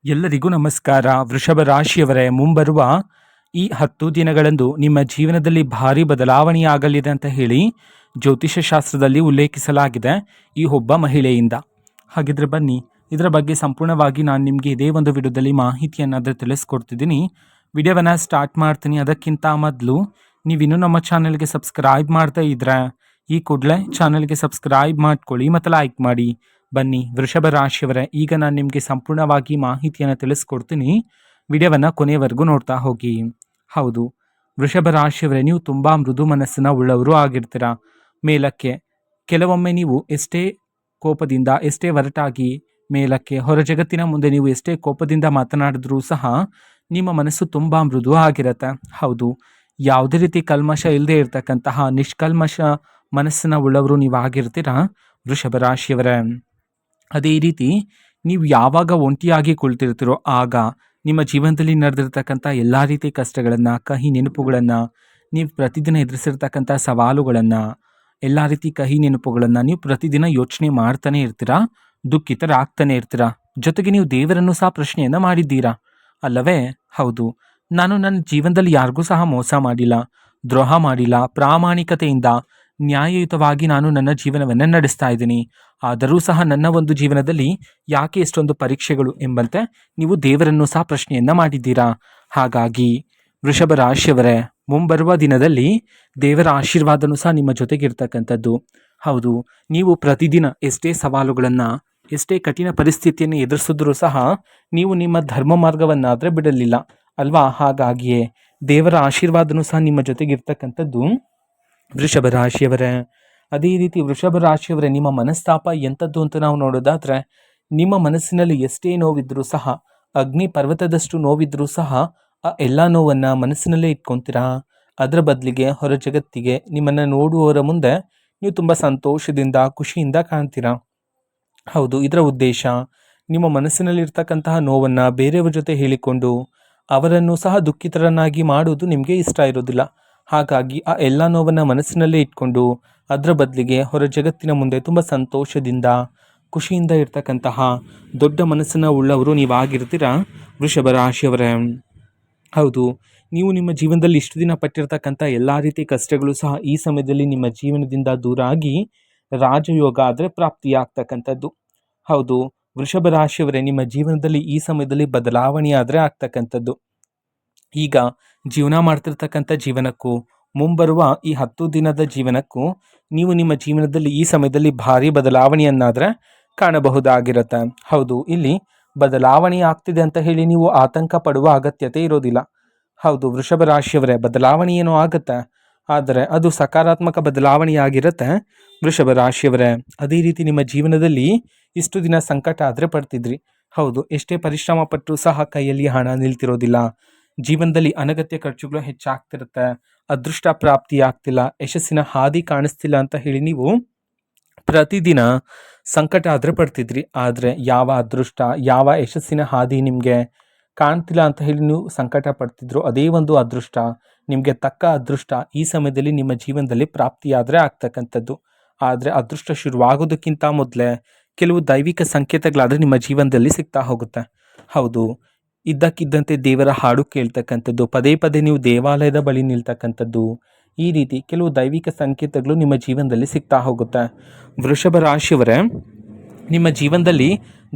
ಎಲ್ಲರಿಗೂ ನಮಸ್ಕಾರ. ವೃಷಭ ರಾಶಿಯವರೇ, ಮುಂಬರುವ ಈ 10 ದಿನಗಳಂದು ನಿಮ್ಮ ಜೀವನದಲ್ಲಿ ಭಾರಿ ಬದಲಾವಣೆಯಾಗಲಿದೆ ಅಂತ ಹೇಳಿ ಜ್ಯೋತಿಷ್ಯ ಶಾಸ್ತ್ರದಲ್ಲಿ ಉಲ್ಲೇಖಿಸಲಾಗಿದೆ ಈ ಒಬ್ಬ ಮಹಿಳೆಯಿಂದ. ಹಾಗಿದ್ರೆ ಬನ್ನಿ, ಇದರ ಬಗ್ಗೆ ಸಂಪೂರ್ಣವಾಗಿ ನಾನು ನಿಮಗೆ ಇದೇ ಒಂದು ವಿಡಿಯೋದಲ್ಲಿ ಮಾಹಿತಿಯನ್ನಾದರೂ ತಿಳಿಸ್ಕೊಡ್ತಿದ್ದೀನಿ. ವಿಡಿಯೋವನ್ನು ಸ್ಟಾರ್ಟ್ ಮಾಡ್ತೀನಿ. ಅದಕ್ಕಿಂತ ಮೊದಲು ನೀವಿನ್ನೂ ನಮ್ಮ ಚಾನಲ್ಗೆ ಸಬ್ಸ್ಕ್ರೈಬ್ ಮಾಡ್ತಾ ಇದ್ರೆ ಈ ಕೂಡಲೇ ಚಾನಲ್ಗೆ ಸಬ್ಸ್ಕ್ರೈಬ್ ಮಾಡ್ಕೊಳ್ಳಿ ಮತ್ತು ಲೈಕ್ ಮಾಡಿ. ಬನ್ನಿ ವೃಷಭ ರಾಶಿಯವರೇ, ಈಗ ನಾನು ನಿಮಗೆ ಸಂಪೂರ್ಣವಾಗಿ ಮಾಹಿತಿಯನ್ನು ತಿಳಿಸ್ಕೊಡ್ತೀನಿ. ವಿಡಿಯೋವನ್ನು ಕೊನೆಯವರೆಗೂ ನೋಡ್ತಾ ಹೋಗಿ. ಹೌದು, ವೃಷಭ ರಾಶಿಯವರೇ, ನೀವು ತುಂಬ ಮೃದು ಮನಸ್ಸನ್ನ ಉಳ್ಳವರು ಆಗಿರ್ತೀರ. ಮೇಲಕ್ಕೆ ಕೆಲವೊಮ್ಮೆ ನೀವು ಎಷ್ಟೇ ಕೋಪದಿಂದ, ಎಷ್ಟೇ ಒರಟಾಗಿ ಮೇಲಕ್ಕೆ ಹೊರ ಜಗತ್ತಿನ ಮುಂದೆ ನೀವು ಎಷ್ಟೇ ಕೋಪದಿಂದ ಮಾತನಾಡಿದ್ರೂ ಸಹ ನಿಮ್ಮ ಮನಸ್ಸು ತುಂಬ ಮೃದು ಆಗಿರತ್ತೆ. ಹೌದು, ಯಾವುದೇ ರೀತಿ ಕಲ್ಮಶ ಇಲ್ಲದೆ ಇರತಕ್ಕಂತಹ ನಿಷ್ಕಲ್ಮಶ ಮನಸ್ಸನ್ನ ಉಳ್ಳವರು ನೀವು ಆಗಿರ್ತೀರ ವೃಷಭ ರಾಶಿಯವರೇ. ಅದೇ ರೀತಿ ನೀವು ಯಾವಾಗ ಒಂಟಿಯಾಗಿ ಕುಳಿತಿರ್ತೀರೋ ಆಗ ನಿಮ್ಮ ಜೀವನದಲ್ಲಿ ನಡೆದಿರ್ತಕ್ಕಂಥ ಎಲ್ಲ ರೀತಿ ಕಷ್ಟಗಳನ್ನು, ಕಹಿ ನೆನಪುಗಳನ್ನು, ನೀವು ಪ್ರತಿದಿನ ಎದುರಿಸಿರ್ತಕ್ಕಂಥ ಸವಾಲುಗಳನ್ನು, ಎಲ್ಲ ರೀತಿ ಕಹಿ ನೆನಪುಗಳನ್ನು ನೀವು ಪ್ರತಿದಿನ ಯೋಚನೆ ಮಾಡ್ತಾನೆ ಇರ್ತೀರಾ, ದುಃಖಿತರಾಗ್ತಾನೆ ಇರ್ತೀರಾ. ಜೊತೆಗೆ ನೀವು ದೇವರನ್ನು ಸಹ ಪ್ರಶ್ನೆಯನ್ನು ಮಾಡಿದ್ದೀರಾ ಅಲ್ಲವೇ? ಹೌದು, ನಾನು ನನ್ನ ಜೀವನದಲ್ಲಿ ಯಾರಿಗೂ ಸಹ ಮೋಸ ಮಾಡಿಲ್ಲ, ದ್ರೋಹ ಮಾಡಿಲ್ಲ, ಪ್ರಾಮಾಣಿಕತೆಯಿಂದ ನ್ಯಾಯಯುತವಾಗಿ ನಾನು ನನ್ನ ಜೀವನವನ್ನು ನಡೆಸ್ತಾ ಇದ್ದೀನಿ. ಆದರೂ ಸಹ ನನ್ನ ಒಂದು ಜೀವನದಲ್ಲಿ ಯಾಕೆ ಎಷ್ಟೊಂದು ಪರೀಕ್ಷೆಗಳು ಎಂಬಂತೆ ನೀವು ದೇವರನ್ನು ಸಹ ಪ್ರಶ್ನೆಯನ್ನ ಮಾಡಿದ್ದೀರಾ. ಹಾಗಾಗಿ ವೃಷಭ ರಾಶಿಯವರೇ, ಮುಂಬರುವ ದಿನದಲ್ಲಿ ದೇವರ ಆಶೀರ್ವಾದನೂ ಸಹ ನಿಮ್ಮ ಜೊತೆಗಿರ್ತಕ್ಕಂಥದ್ದು. ಹೌದು, ನೀವು ಪ್ರತಿದಿನ ಎಷ್ಟೇ ಸವಾಲುಗಳನ್ನು, ಎಷ್ಟೇ ಕಠಿಣ ಪರಿಸ್ಥಿತಿಯನ್ನು ಎದುರಿಸಿದ್ರೂ ಸಹ ನೀವು ನಿಮ್ಮ ಧರ್ಮ ಮಾರ್ಗವನ್ನಾದರೆ ಬಿಡಲಿಲ್ಲ ಅಲ್ವಾ? ಹಾಗಾಗಿಯೇ ದೇವರ ಆಶೀರ್ವಾದನೂ ಸಹ ನಿಮ್ಮ ಜೊತೆಗಿರ್ತಕ್ಕಂಥದ್ದು ವೃಷಭ ರಾಶಿಯವರೇ. ಅದೇ ರೀತಿ ವೃಷಭ ರಾಶಿಯವರೇ, ನಿಮ್ಮ ಮನಸ್ತಾಪ ಎಂಥದ್ದು ಅಂತ ನಾವು ನೋಡೋದಾದ್ರೆ, ನಿಮ್ಮ ಮನಸ್ಸಿನಲ್ಲಿ ಎಷ್ಟೇ ನೋವಿದ್ರೂ ಸಹ, ಅಗ್ನಿ ಪರ್ವತದಷ್ಟು ನೋವಿದ್ರೂ ಸಹ ಆ ಎಲ್ಲ ನೋವನ್ನು ಮನಸ್ಸಿನಲ್ಲೇ ಇಟ್ಕೊತೀರಾ. ಅದರ ಬದಲಿಗೆ ಹೊರ ಜಗತ್ತಿಗೆ ನಿಮ್ಮನ್ನು ನೋಡುವವರ ಮುಂದೆ ನೀವು ತುಂಬ ಸಂತೋಷದಿಂದ, ಖುಷಿಯಿಂದ ಕಾಣ್ತೀರಾ. ಹೌದು, ಇದರ ಉದ್ದೇಶ ನಿಮ್ಮ ಮನಸ್ಸಿನಲ್ಲಿರ್ತಕ್ಕಂತಹ ನೋವನ್ನು ಬೇರೆಯವ್ರ ಜೊತೆ ಹೇಳಿಕೊಂಡು ಅವರನ್ನು ಸಹ ದುಃಖಿತರನ್ನಾಗಿ ಮಾಡುವುದು ನಿಮಗೆ ಇಷ್ಟ ಇರೋದಿಲ್ಲ. ಹಾಗಾಗಿ ಆ ಎಲ್ಲ ನೋವನ್ನು ಮನಸ್ಸಿನಲ್ಲೇ ಇಟ್ಕೊಂಡು ಅದರ ಬದಲಿಗೆ ಹೊರ ಜಗತ್ತಿನ ಮುಂದೆ ತುಂಬ ಸಂತೋಷದಿಂದ, ಖುಷಿಯಿಂದ ಇರ್ತಕ್ಕಂತಹ ದೊಡ್ಡ ಮನಸ್ಸನ್ನು ಉಳ್ಳವರು ನೀವಾಗಿರ್ತೀರಾ ವೃಷಭ ರಾಶಿಯವರೇ. ಹೌದು, ನೀವು ನಿಮ್ಮ ಜೀವನದಲ್ಲಿ ಇಷ್ಟು ದಿನ ಪಟ್ಟಿರ್ತಕ್ಕಂಥ ಎಲ್ಲ ರೀತಿ ಕಷ್ಟಗಳು ಸಹ ಈ ಸಮಯದಲ್ಲಿ ನಿಮ್ಮ ಜೀವನದಿಂದ ದೂರ ಆಗಿ ರಾಜಯೋಗ ಆದರೆ ಪ್ರಾಪ್ತಿಯಾಗ್ತಕ್ಕಂಥದ್ದು. ಹೌದು, ವೃಷಭ ರಾಶಿಯವರೇ, ನಿಮ್ಮ ಜೀವನದಲ್ಲಿ ಈ ಸಮಯದಲ್ಲಿ ಬದಲಾವಣೆ ಆದರೆ ಆಗ್ತಕ್ಕಂಥದ್ದು. ಈಗ ಜೀವನ ಮಾಡ್ತಿರ್ತಕ್ಕಂಥ ಜೀವನಕ್ಕೂ ಮುಂಬರುವ ಈ 10 ದಿನದ ಜೀವನಕ್ಕೂ ನೀವು ನಿಮ್ಮ ಜೀವನದಲ್ಲಿ ಈ ಸಮಯದಲ್ಲಿ ಭಾರಿ ಬದಲಾವಣೆಯನ್ನಾದರೆ ಕಾಣಬಹುದಾಗಿರುತ್ತೆ. ಹೌದು, ಇಲ್ಲಿ ಬದಲಾವಣೆ ಆಗ್ತಿದೆ ಅಂತ ಹೇಳಿ ನೀವು ಆತಂಕ ಪಡುವ ಅಗತ್ಯತೆ ಇರೋದಿಲ್ಲ. ಹೌದು ವೃಷಭ ರಾಶಿಯವರೇ, ಬದಲಾವಣೆ ಏನೋ ಆಗುತ್ತೆ, ಆದರೆ ಅದು ಸಕಾರಾತ್ಮಕ ಬದಲಾವಣೆಯಾಗಿರುತ್ತೆ ವೃಷಭ ರಾಶಿಯವರೇ. ಅದೇ ರೀತಿ ನಿಮ್ಮ ಜೀವನದಲ್ಲಿ ಇಷ್ಟು ದಿನ ಸಂಕಟ ಆದರೆ ಪಡ್ತಿದ್ರಿ. ಹೌದು, ಎಷ್ಟೇ ಪರಿಶ್ರಮ ಪಟ್ಟರೂ ಸಹ ಕೈಯಲ್ಲಿ ಹಣ ನಿಲ್ತಿರೋದಿಲ್ಲ. ಜೀವನದಲ್ಲಿ ಅನಗತ್ಯ ಖರ್ಚುಗಳು ಹೆಚ್ಚಾಗ್ತಿರುತ್ತೆ, ಅದೃಷ್ಟ ಪ್ರಾಪ್ತಿ ಆಗ್ತಿಲ್ಲ, ಯಶಸ್ಸಿನ ಹಾದಿ ಕಾಣಿಸ್ತಿಲ್ಲ ಅಂತ ಹೇಳಿ ನೀವು ಪ್ರತಿದಿನ ಸಂಕಟ ಆದರೆ ಪಡ್ತಿದ್ರಿ. ಆದರೆ ಯಾವ ಅದೃಷ್ಟ, ಯಾವ ಯಶಸ್ಸಿನ ಹಾದಿ ನಿಮಗೆ ಕಾಣ್ತಿಲ್ಲ ಅಂತ ಹೇಳಿ ನೀವು ಸಂಕಟ ಪಡ್ತಿದ್ರು, ಅದೇ ಒಂದು ಅದೃಷ್ಟ, ನಿಮಗೆ ತಕ್ಕ ಅದೃಷ್ಟ ಈ ಸಮಯದಲ್ಲಿ ನಿಮ್ಮ ಜೀವನದಲ್ಲಿ ಪ್ರಾಪ್ತಿಯಾದರೆ ಆಗ್ತಕ್ಕಂಥದ್ದು. ಆದರೆ ಅದೃಷ್ಟ ಶುರುವಾಗೋದಕ್ಕಿಂತ ಮೊದಲೇ ಕೆಲವು ದೈವಿಕ ಸಂಕೇತಗಳಾದರೆ ನಿಮ್ಮ ಜೀವನದಲ್ಲಿ ಸಿಗ್ತಾ ಹೋಗುತ್ತೆ. ಹೌದು, ಇದ್ದಕ್ಕಿದ್ದಂತೆ ದೇವರ ಹಾಡು ಕೇಳ್ತಕ್ಕಂಥದ್ದು, ಪದೇ ಪದೇ ನೀವು ದೇವಾಲಯದ ಬಳಿ ನಿಲ್ತಕ್ಕಂಥದ್ದು, ಈ ರೀತಿ ಕೆಲವು ದೈವಿಕ ಸಂಕೇತಗಳು ನಿಮ್ಮ ಜೀವನದಲ್ಲಿ ಸಿಗ್ತಾ ಹೋಗುತ್ತೆ. ವೃಷಭ ರಾಶಿಯವರೇ, ನಿಮ್ಮ ಜೀವನದಲ್ಲಿ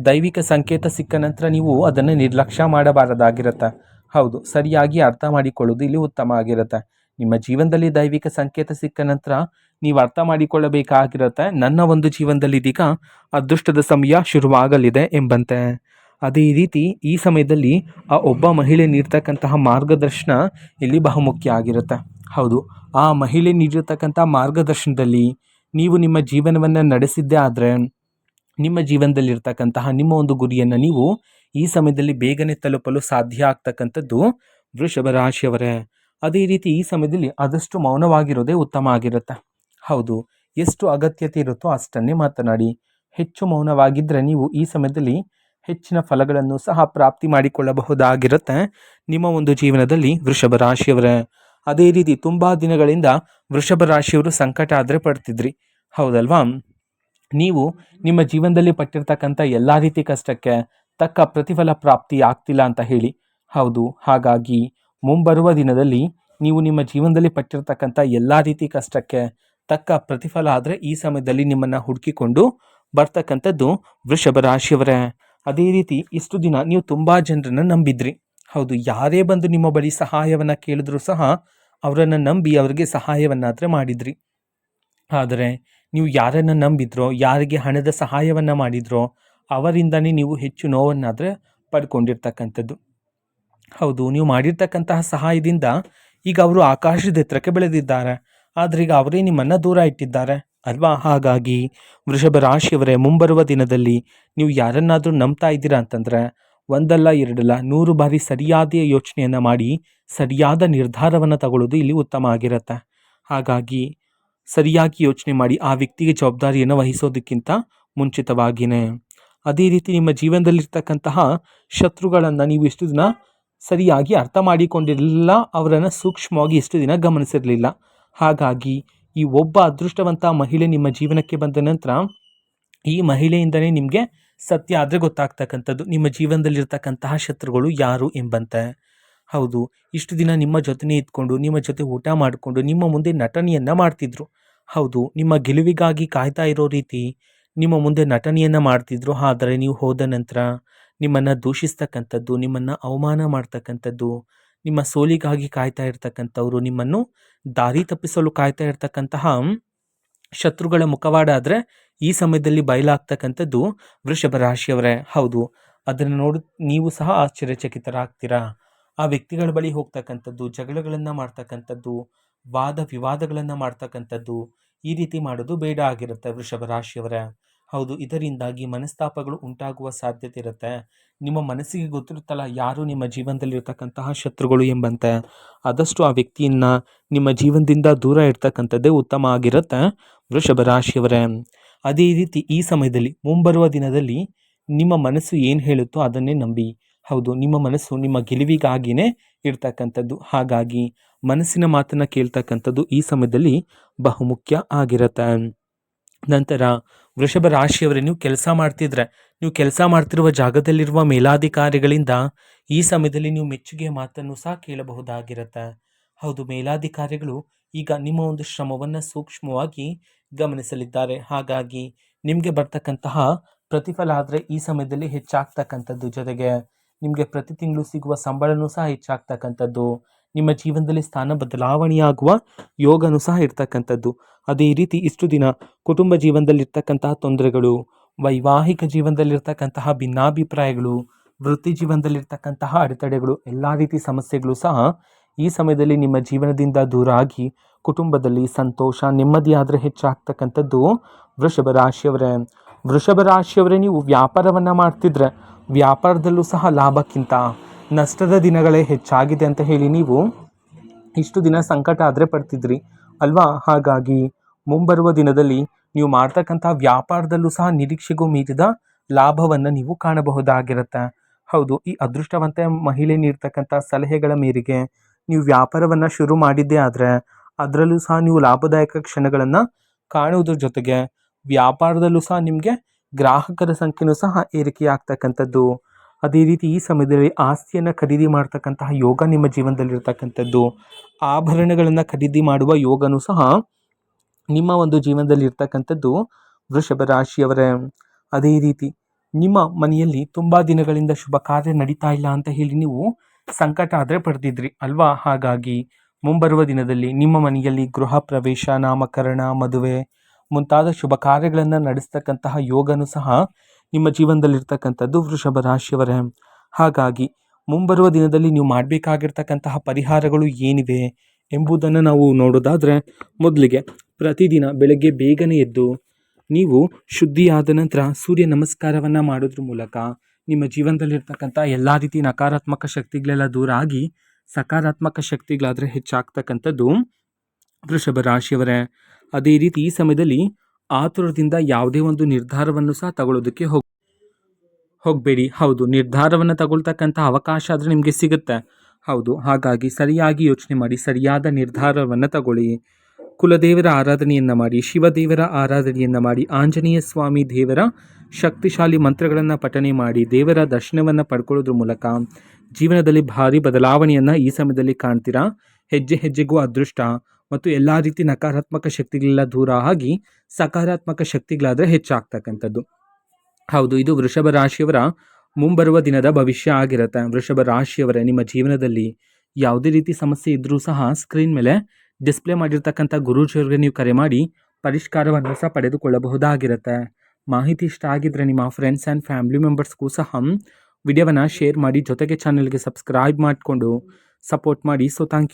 ದೈವಿಕ ಸಂಕೇತ ಸಿಕ್ಕ ನಂತರ ನೀವು ಅದನ್ನು ನಿರ್ಲಕ್ಷ್ಯ ಮಾಡಬಾರದಾಗಿರುತ್ತೆ. ಹೌದು, ಸರಿಯಾಗಿ ಅರ್ಥ ಮಾಡಿಕೊಳ್ಳೋದು ಇಲ್ಲಿ ಉತ್ತಮ ಆಗಿರುತ್ತೆ. ನಿಮ್ಮ ಜೀವನದಲ್ಲಿ ದೈವಿಕ ಸಂಕೇತ ಸಿಕ್ಕ ನಂತರ ನೀವು ಅರ್ಥ ಮಾಡಿಕೊಳ್ಳಬೇಕಾಗಿರುತ್ತೆ, ನನ್ನ ಒಂದು ಜೀವನದಲ್ಲಿ ಇದೀಗ ಅದೃಷ್ಟದ ಸಮಯ ಶುರುವಾಗಲಿದೆ ಎಂಬಂತೆ. ಅದೇ ರೀತಿ ಈ ಸಮಯದಲ್ಲಿ ಆ ಒಬ್ಬ ಮಹಿಳೆ ನೀಡ್ತಕ್ಕಂತಹ ಮಾರ್ಗದರ್ಶನ ಇಲ್ಲಿ ಬಹುಮುಖ್ಯ ಆಗಿರುತ್ತೆ. ಹೌದು, ಆ ಮಹಿಳೆ ನೀಡಿರ್ತಕ್ಕಂಥ ಮಾರ್ಗದರ್ಶನದಲ್ಲಿ ನೀವು ನಿಮ್ಮ ಜೀವನವನ್ನು ನಡೆಸಿದ್ದೇ ಆದರೆ ನಿಮ್ಮ ಜೀವನದಲ್ಲಿರ್ತಕ್ಕಂತಹ ನಿಮ್ಮ ಒಂದು ಗುರಿಯನ್ನು ನೀವು ಈ ಸಮಯದಲ್ಲಿ ಬೇಗನೆ ತಲುಪಲು ಸಾಧ್ಯ ಆಗ್ತಕ್ಕಂಥದ್ದು ವೃಷಭ ರಾಶಿಯವರೇ. ಅದೇ ರೀತಿ ಈ ಸಮಯದಲ್ಲಿ ಆದಷ್ಟು ಮೌನವಾಗಿರೋದೇ ಉತ್ತಮ ಆಗಿರುತ್ತೆ. ಹೌದು, ಎಷ್ಟು ಅಗತ್ಯತೆ ಇರುತ್ತೋ ಅಷ್ಟನ್ನೇ ಮಾತನಾಡಿ. ಹೆಚ್ಚು ಮೌನವಾಗಿದ್ದರೆ ನೀವು ಈ ಸಮಯದಲ್ಲಿ ಹೆಚ್ಚಿನ ಫಲಗಳನ್ನು ಸಹ ಪ್ರಾಪ್ತಿ ಮಾಡಿಕೊಳ್ಳಬಹುದಾಗಿರುತ್ತೆ ನಿಮ್ಮ ಒಂದು ಜೀವನದಲ್ಲಿ ವೃಷಭ ರಾಶಿಯವರೇ. ಅದೇ ರೀತಿ ತುಂಬ ದಿನಗಳಿಂದ ವೃಷಭ ರಾಶಿಯವರು ಸಂಕಟ ಆದರೆ ಪಡ್ತಿದ್ರಿ, ಹೌದಲ್ವಾ? ನೀವು ನಿಮ್ಮ ಜೀವನದಲ್ಲಿ ಪಟ್ಟಿರ್ತಕ್ಕಂಥ ಎಲ್ಲ ರೀತಿ ಕಷ್ಟಕ್ಕೆ ತಕ್ಕ ಪ್ರತಿಫಲ ಪ್ರಾಪ್ತಿ ಆಗ್ತಿಲ್ಲ ಅಂತ ಹೇಳಿ. ಹೌದು, ಹಾಗಾಗಿ ಮುಂಬರುವ ದಿನದಲ್ಲಿ ನೀವು ನಿಮ್ಮ ಜೀವನದಲ್ಲಿ ಪಟ್ಟಿರ್ತಕ್ಕಂಥ ಎಲ್ಲ ರೀತಿ ಕಷ್ಟಕ್ಕೆ ತಕ್ಕ ಪ್ರತಿಫಲ ಆದರೆ ಈ ಸಮಯದಲ್ಲಿ ನಿಮ್ಮನ್ನು ಹುಡುಕಿಕೊಂಡು ಬರ್ತಕ್ಕಂಥದ್ದು ವೃಷಭ ರಾಶಿಯವರೇ. ಅದೇ ರೀತಿ ಇಷ್ಟು ದಿನ ನೀವು ತುಂಬ ಜನರನ್ನು ನಂಬಿದ್ರಿ. ಹೌದು, ಯಾರೇ ಬಂದು ನಿಮ್ಮ ಬಳಿ ಸಹಾಯವನ್ನು ಕೇಳಿದ್ರು ಸಹ ಅವರನ್ನು ನಂಬಿ ಅವರಿಗೆ ಸಹಾಯವನ್ನಾದರೆ ಮಾಡಿದ್ರಿ. ಆದರೆ ನೀವು ಯಾರನ್ನು ನಂಬಿದ್ರೋ, ಯಾರಿಗೆ ಹಣದ ಸಹಾಯವನ್ನು ಮಾಡಿದ್ರೋ ಅವರಿಂದನೇ ನೀವು ಹೆಚ್ಚು ನೋವನ್ನಾದರೆ ಪಡ್ಕೊಂಡಿರ್ತಕ್ಕಂಥದ್ದು. ಹೌದು, ನೀವು ಮಾಡಿರ್ತಕ್ಕಂತಹ ಸಹಾಯದಿಂದ ಈಗ ಅವರು ಆಕಾಶದ ಎತ್ತರಕ್ಕೆ ಬೆಳೆದಿದ್ದಾರೆ. ಆದರೆ ಈಗ ಅವರೇ ನಿಮ್ಮನ್ನು ದೂರ ಇಟ್ಟಿದ್ದಾರೆ ಅಲ್ವಾ? ಹಾಗಾಗಿ ವೃಷಭ ರಾಶಿಯವರೇ, ಮುಂಬರುವ ದಿನದಲ್ಲಿ ನೀವು ಯಾರನ್ನಾದರೂ ನಂಬ್ತಾ ಇದ್ದೀರಾ ಅಂತಂದರೆ ಒಂದಲ್ಲ ಎರಡಲ್ಲ 100 ಬಾರಿ ಸರಿಯಾದ ಯೋಚನೆಯನ್ನು ಮಾಡಿ ಸರಿಯಾದ ನಿರ್ಧಾರವನ್ನು ತಗೊಳ್ಳೋದು ಇಲ್ಲಿ ಉತ್ತಮ ಆಗಿರುತ್ತೆ. ಹಾಗಾಗಿ ಸರಿಯಾಗಿ ಯೋಚನೆ ಮಾಡಿ ಆ ವ್ಯಕ್ತಿಗೆ ಜವಾಬ್ದಾರಿಯನ್ನು ವಹಿಸೋದಕ್ಕಿಂತ ಮುಂಚಿತವಾಗಿಯೇ. ಅದೇ ರೀತಿ ನಿಮ್ಮ ಜೀವನದಲ್ಲಿರ್ತಕ್ಕಂತಹ ಶತ್ರುಗಳನ್ನು ನೀವು ಇಷ್ಟು ದಿನ ಸರಿಯಾಗಿ ಅರ್ಥ ಮಾಡಿಕೊಂಡಿರಲಿಲ್ಲ, ಅವರನ್ನು ಸೂಕ್ಷ್ಮವಾಗಿ ಇಷ್ಟು ದಿನ ಗಮನಿಸಿರಲಿಲ್ಲ. ಹಾಗಾಗಿ ಈ ಒಬ್ಬ ಅದೃಷ್ಟವಂತ ಮಹಿಳೆ ನಿಮ್ಮ ಜೀವನಕ್ಕೆ ಬಂದ ನಂತರ ಈ ಮಹಿಳೆಯಿಂದಲೇ ನಿಮಗೆ ಸತ್ಯ ಆದರೆ ಗೊತ್ತಾಗ್ತಕ್ಕಂಥದ್ದು ನಿಮ್ಮ ಜೀವನದಲ್ಲಿರ್ತಕ್ಕಂತಹ ಶತ್ರುಗಳು ಯಾರು ಎಂಬಂತೆ. ಹೌದು, ಇಷ್ಟು ದಿನ ನಿಮ್ಮ ಜೊತೆನೇ ಇದ್ಕೊಂಡು ನಿಮ್ಮ ಜೊತೆ ಊಟ ಮಾಡಿಕೊಂಡು ನಿಮ್ಮ ಮುಂದೆ ನಟನೆಯನ್ನು ಮಾಡ್ತಿದ್ರು. ಹೌದು, ನಿಮ್ಮ ಗೆಲುವಿಗಾಗಿ ಕಾಯ್ತಾ ಇರೋ ರೀತಿ ನಿಮ್ಮ ಮುಂದೆ ನಟನೆಯನ್ನು ಮಾಡ್ತಿದ್ರು. ಆದರೆ ನೀವು ಹೋದ ನಂತರ ನಿಮ್ಮನ್ನು ದೂಷಿಸ್ತಕ್ಕಂಥದ್ದು, ನಿಮ್ಮನ್ನು ಅವಮಾನ ಮಾಡ್ತಕ್ಕಂಥದ್ದು, ನಿಮ್ಮ ಸೋಲಿಗಾಗಿ ಕಾಯ್ತಾ ಇರ್ತಕ್ಕಂಥವ್ರು, ನಿಮ್ಮನ್ನು ದಾರಿ ತಪ್ಪಿಸಲು ಕಾಯ್ತಾ ಇರ್ತಕ್ಕಂತಹ ಶತ್ರುಗಳ ಮುಖವಾಡ ಆದರೆ ಈ ಸಮಯದಲ್ಲಿ ಬಯಲಾಗ್ತಕ್ಕಂಥದ್ದು ವೃಷಭ ರಾಶಿಯವರೇ. ಹೌದು, ಅದನ್ನು ನೋಡಿ ನೀವು ಸಹ ಆಶ್ಚರ್ಯಚಕಿತರಾಗ್ತೀರಾ. ಆ ವ್ಯಕ್ತಿಗಳ ಬಳಿ ಹೋಗ್ತಕ್ಕಂಥದ್ದು, ಜಗಳಗಳನ್ನು ಮಾಡ್ತಕ್ಕಂಥದ್ದು, ವಾದ ವಿವಾದಗಳನ್ನು ಮಾಡ್ತಕ್ಕಂಥದ್ದು, ಈ ರೀತಿ ಮಾಡೋದು ಬೇಡ ಆಗಿರುತ್ತೆ ವೃಷಭ ರಾಶಿಯವರೇ. ಹೌದು, ಇದರಿಂದಾಗಿ ಮನಸ್ತಾಪಗಳು ಉಂಟಾಗುವ ಸಾಧ್ಯತೆ ಇರುತ್ತೆ. ನಿಮ್ಮ ಮನಸ್ಸಿಗೆ ಗೊತ್ತಿರುತ್ತಲ್ಲ ಯಾರು ನಿಮ್ಮ ಜೀವನದಲ್ಲಿರ್ತಕ್ಕಂತಹ ಶತ್ರುಗಳು ಎಂಬಂತೆ. ಆದಷ್ಟು ಆ ವ್ಯಕ್ತಿಯನ್ನು ನಿಮ್ಮ ಜೀವನದಿಂದ ದೂರ ಇರ್ತಕ್ಕಂಥದ್ದೇ ಉತ್ತಮ ಆಗಿರುತ್ತೆ ವೃಷಭ ರಾಶಿಯವರೇ. ಅದೇ ರೀತಿ ಈ ಸಮಯದಲ್ಲಿ ಮುಂಬರುವ ದಿನದಲ್ಲಿ ನಿಮ್ಮ ಮನಸ್ಸು ಏನು ಹೇಳುತ್ತೋ ಅದನ್ನೇ ನಂಬಿ. ಹೌದು, ನಿಮ್ಮ ಮನಸ್ಸು ನಿಮ್ಮ ಗೆಲುವಿಗಾಗಿಯೇ ಇರ್ತಕ್ಕಂಥದ್ದು. ಹಾಗಾಗಿ ಮನಸ್ಸಿನ ಮಾತನ್ನು ಕೇಳ್ತಕ್ಕಂಥದ್ದು ಈ ಸಮಯದಲ್ಲಿ ಬಹುಮುಖ್ಯ ಆಗಿರುತ್ತೆ. ನಂತರ ವೃಷಭ ರಾಶಿಯವರೇ, ನೀವು ಕೆಲಸ ಮಾಡ್ತಿರುವ ಜಾಗದಲ್ಲಿರುವ ಮೇಲಾಧಿಕಾರಿಗಳಿಂದ ಈ ಸಮಯದಲ್ಲಿ ನೀವು ಮೆಚ್ಚುಗೆಯ ಮಾತನ್ನು ಸಹ ಕೇಳಬಹುದಾಗಿರುತ್ತೆ. ಹೌದು, ಮೇಲಾಧಿಕಾರಿಗಳು ಈಗ ನಿಮ್ಮ ಒಂದು ಶ್ರಮವನ್ನು ಸೂಕ್ಷ್ಮವಾಗಿ ಗಮನಿಸಲಿದ್ದಾರೆ. ಹಾಗಾಗಿ ನಿಮಗೆ ಬರ್ತಕ್ಕಂತಹ ಪ್ರತಿಫಲ ಆದರೆ ಈ ಸಮಯದಲ್ಲಿ ಹೆಚ್ಚಾಗ್ತಕ್ಕಂಥದ್ದು, ಜೊತೆಗೆ ನಿಮಗೆ ಪ್ರತಿ ತಿಂಗಳು ಸಿಗುವ ಸಂಬಳನೂ ಸಹ ಹೆಚ್ಚಾಗ್ತಕ್ಕಂಥದ್ದು, ನಿಮ್ಮ ಜೀವನದಲ್ಲಿ ಸ್ಥಾನ ಬದಲಾವಣೆಯಾಗುವ ಯೋಗನೂ ಸಹ ಇರ್ತಕ್ಕಂಥದ್ದು. ಅದೇ ರೀತಿ ಇಷ್ಟು ದಿನ ಕುಟುಂಬ ಜೀವನದಲ್ಲಿರ್ತಕ್ಕಂತಹ ತೊಂದರೆಗಳು, ವೈವಾಹಿಕ ಜೀವನದಲ್ಲಿರ್ತಕ್ಕಂತಹ ಭಿನ್ನಾಭಿಪ್ರಾಯಗಳು, ವೃತ್ತಿ ಜೀವನದಲ್ಲಿರ್ತಕ್ಕಂತಹ ಅಡೆತಡೆಗಳು, ಎಲ್ಲ ರೀತಿ ಸಮಸ್ಯೆಗಳು ಸಹ ಈ ಸಮಯದಲ್ಲಿ ನಿಮ್ಮ ಜೀವನದಿಂದ ದೂರ ಆಗಿ ಕುಟುಂಬದಲ್ಲಿ ಸಂತೋಷ ನೆಮ್ಮದಿ ಆದರೆ ಹೆಚ್ಚಾಗ್ತಕ್ಕಂಥದ್ದು ವೃಷಭ ರಾಶಿಯವರೇ. ವೃಷಭ ರಾಶಿಯವರೇ, ನೀವು ವ್ಯಾಪಾರವನ್ನು ಮಾಡ್ತಿದ್ರೆ ವ್ಯಾಪಾರದಲ್ಲೂ ಸಹ ಲಾಭಕ್ಕಿಂತ ನಷ್ಟದ ದಿನಗಳೇ ಹೆಚ್ಚಾಗಿದೆ ಅಂತ ಹೇಳಿ ನೀವು ಇಷ್ಟು ದಿನ ಸಂಕಟ ಆದರೆ ಪಡ್ತಿದ್ರಿ ಅಲ್ವಾ? ಹಾಗಾಗಿ ಮುಂಬರುವ ದಿನದಲ್ಲಿ ನೀವು ಮಾಡ್ತಕ್ಕಂಥ ವ್ಯಾಪಾರದಲ್ಲೂ ಸಹ ನಿರೀಕ್ಷೆಗೂ ಮೀರಿದ ಲಾಭವನ್ನು ನೀವು ಕಾಣಬಹುದಾಗಿರುತ್ತೆ. ಹೌದು, ಈ ಅದೃಷ್ಟವಂತ ಮಹಿಳೆ ನೀಡ್ತಕ್ಕಂಥ ಸಲಹೆಗಳ ಮೇರೆಗೆ ನೀವು ವ್ಯಾಪಾರವನ್ನು ಶುರು ಮಾಡಿದ್ದೇ ಆದರೆ ಅದರಲ್ಲೂ ಸಹ ನೀವು ಲಾಭದಾಯಕ ಕ್ಷಣಗಳನ್ನು ಕಾಣುವುದ್ರ ಜೊತೆಗೆ ವ್ಯಾಪಾರದಲ್ಲೂ ಸಹ ನಿಮಗೆ ಗ್ರಾಹಕರ ಸಂಖ್ಯೆಯೂ ಸಹ ಏರಿಕೆಯಾಗ್ತಕ್ಕಂಥದ್ದು. ಅದೇ ರೀತಿ ಈ ಸಮಯದಲ್ಲಿ ಆಸ್ತಿಯನ್ನು ಖರೀದಿ ಮಾಡ್ತಕ್ಕಂತಹ ಯೋಗ ನಿಮ್ಮ ಜೀವನದಲ್ಲಿರ್ತಕ್ಕಂಥದ್ದು, ಆಭರಣಗಳನ್ನು ಖರೀದಿ ಮಾಡುವ ಯೋಗನೂ ಸಹ ನಿಮ್ಮ ಒಂದು ಜೀವನದಲ್ಲಿ ಇರ್ತಕ್ಕಂಥದ್ದು ವೃಷಭ ರಾಶಿಯವರೇ. ಅದೇ ರೀತಿ ನಿಮ್ಮ ಮನೆಯಲ್ಲಿ ತುಂಬ ದಿನಗಳಿಂದ ಶುಭ ಕಾರ್ಯ ನಡೀತಾ ಇಲ್ಲ ಅಂತ ಹೇಳಿ ನೀವು ಸಂಕಟ ಆದರೆ ಪಡೆದಿದ್ರಿ ಅಲ್ವಾ? ಹಾಗಾಗಿ ಮುಂಬರುವ ದಿನದಲ್ಲಿ ನಿಮ್ಮ ಮನೆಯಲ್ಲಿ ಗೃಹ ಪ್ರವೇಶ, ನಾಮಕರಣ, ಮದುವೆ ಮುಂತಾದ ಶುಭ ಕಾರ್ಯಗಳನ್ನು ನಡೆಸ್ತಕ್ಕಂತಹ ಯೋಗನೂ ಸಹ ನಿಮ್ಮ ಜೀವನದಲ್ಲಿರ್ತಕ್ಕಂಥದ್ದು ವೃಷಭ ರಾಶಿಯವರೇ. ಹಾಗಾಗಿ ಮುಂಬರುವ ದಿನದಲ್ಲಿ ನೀವು ಮಾಡಬೇಕಾಗಿರ್ತಕ್ಕಂತಹ ಪರಿಹಾರಗಳು ಏನಿವೆ ಎಂಬುದನ್ನು ನಾವು ನೋಡೋದಾದರೆ, ಮೊದಲಿಗೆ ಪ್ರತಿದಿನ ಬೆಳಗ್ಗೆ ಬೇಗನೆ ಎದ್ದು ನೀವು ಶುದ್ಧಿಯಾದ ನಂತರ ಸೂರ್ಯ ನಮಸ್ಕಾರವನ್ನು ಮಾಡೋದ್ರ ಮೂಲಕ ನಿಮ್ಮ ಜೀವನದಲ್ಲಿರ್ತಕ್ಕಂಥ ಎಲ್ಲ ರೀತಿ ನಕಾರಾತ್ಮಕ ಶಕ್ತಿಗಳೆಲ್ಲ ದೂರ ಆಗಿ ಸಕಾರಾತ್ಮಕ ಶಕ್ತಿಗಳಾದರೆ ಹೆಚ್ಚಾಗ್ತಕ್ಕಂಥದ್ದು ವೃಷಭ ರಾಶಿಯವರೇ. ಅದೇ ರೀತಿ ಈ ಸಮಯದಲ್ಲಿ ಆತುರದಿಂದ ಯಾವುದೇ ಒಂದು ನಿರ್ಧಾರವನ್ನು ಸಹ ತಗೊಳ್ಳೋದಕ್ಕೆ ಹೋಗಬೇಡಿ. ಹೌದು, ನಿರ್ಧಾರವನ್ನು ತಗೊಳ್ತಕ್ಕಂಥ ಅವಕಾಶ ಆದರೆ ನಿಮಗೆ ಸಿಗುತ್ತೆ. ಹೌದು, ಹಾಗಾಗಿ ಸರಿಯಾಗಿ ಯೋಚನೆ ಮಾಡಿ ಸರಿಯಾದ ನಿರ್ಧಾರವನ್ನು ತಗೊಳ್ಳಿ. ಕುಲದೇವರ ಆರಾಧನೆಯನ್ನು ಮಾಡಿ, ಶಿವದೇವರ ಆರಾಧನೆಯನ್ನು ಮಾಡಿ, ಆಂಜನೇಯ ಸ್ವಾಮಿ ದೇವರ ಶಕ್ತಿಶಾಲಿ ಮಂತ್ರಗಳನ್ನು ಪಠನೆ ಮಾಡಿ, ದೇವರ ದರ್ಶನವನ್ನು ಪಡ್ಕೊಳ್ಳೋದ್ರ ಮೂಲಕ ಜೀವನದಲ್ಲಿ ಭಾರಿ ಬದಲಾವಣೆಯನ್ನು ಈ ಸಮಯದಲ್ಲಿ ಕಾಣ್ತೀರಾ. ಹೆಜ್ಜೆ ಹೆಜ್ಜೆಗೂ ಅದೃಷ್ಟ ಮತ್ತು ಎಲ್ಲ ರೀತಿ ನಕಾರಾತ್ಮಕ ಶಕ್ತಿಗಳೆಲ್ಲ ದೂರ ಆಗಿ ಸಕಾರಾತ್ಮಕ ಶಕ್ತಿಗಳಾದರೆ ಹೆಚ್ಚಾಗ್ತಕ್ಕಂಥದ್ದು. ಹೌದು, ಇದು ವೃಷಭ ರಾಶಿಯವರ ಮುಂಬರುವ ದಿನದ ಭವಿಷ್ಯ ಆಗಿರುತ್ತೆ. ವೃಷಭ ರಾಶಿಯವರೇ, ನಿಮ್ಮ ಜೀವನದಲ್ಲಿ ಯಾವುದೇ ರೀತಿ ಸಮಸ್ಯೆ ಇದ್ದರೂ ಸಹ ಸ್ಕ್ರೀನ್ ಮೇಲೆ ಡಿಸ್ಪ್ಲೇ ಮಾಡಿರ್ತಕ್ಕಂಥ ಗುರೂಜಿಯವರಿಗೆ ನೀವು ಕರೆ ಮಾಡಿ ಪರಿಷ್ಕಾರವನ್ನು ಸಹ ಪಡೆದುಕೊಳ್ಳಬಹುದಾಗಿರುತ್ತೆ. ಮಾಹಿತಿ ಇಷ್ಟ ಆಗಿದ್ರೆ ನಿಮ್ಮ ಫ್ರೆಂಡ್ಸ್ ಆ್ಯಂಡ್ ಫ್ಯಾಮಿಲಿ ಮೆಂಬರ್ಸ್ಗೂ ಸಹ ವಿಡಿಯೋವನ್ನು ಶೇರ್ ಮಾಡಿ, ಜೊತೆಗೆ ಚಾನಲ್ಗೆ ಸಬ್ಸ್ಕ್ರೈಬ್ ಮಾಡಿಕೊಂಡು ಸಪೋರ್ಟ್ ಮಾಡಿ. So thank you.